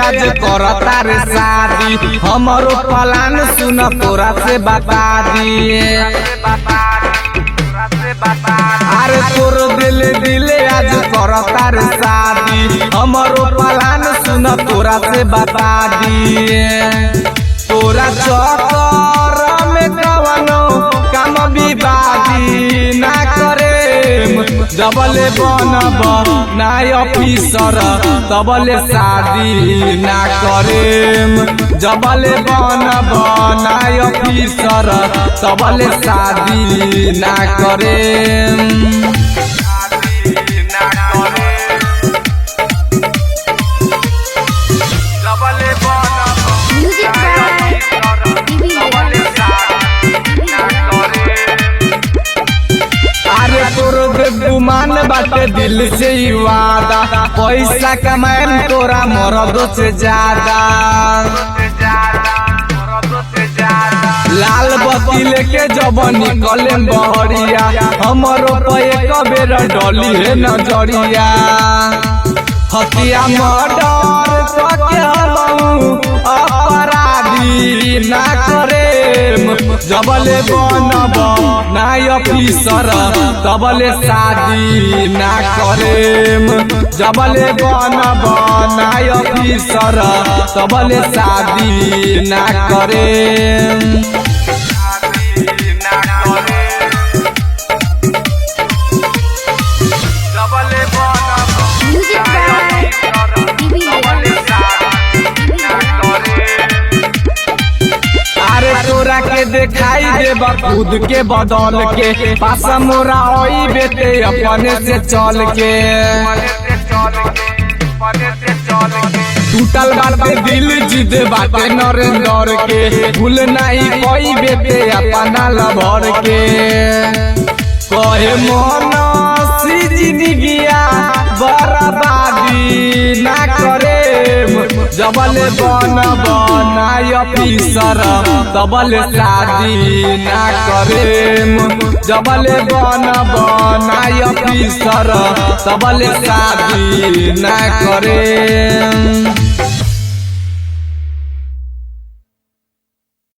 आज करता रे शादी हमारो प्लान सुन तोरा से बता दिए। अरे तोर दिले आज करता रे शादी हमारो प्लान सुन तोरा से बता दिए। तोरा चक्कर में कवनो काम विवादी ना करे जबले बनब ना ऑफिसर तबले शादी ना करेम। जबले बनब ना ऑफिसर तबले शादी ना करेम। गुमान बाटे दिल से ही वादा पैसा कमाएम तोरा मरद से ज्यादा। लाल बत्ती लेके जब निकले बहरिया हमारो पे कबेर डली है नजरिया। हतिया मर्डर करके अपराधी ना करे जबले बनब ना ऑफिसर तबले शादी ना करेम। जबले बनब ना ऑफिसर तबले शादी ना करेम। तोरा के दिखाई देब खुद के बदल के पासा मोरा ओई बेटे अपने से चल के। टूटल बाटे दिल जिद बाटे नरेंद्र के भूल नहीं कोई बेटे अपना लभर के। कहे मन जिंदगिया बर्बादी ना करे जबले बनब ना ऑफिसर तबले शादी ना करेम। जबले बनब ना ऑफिसर तबले शादी ना करेम।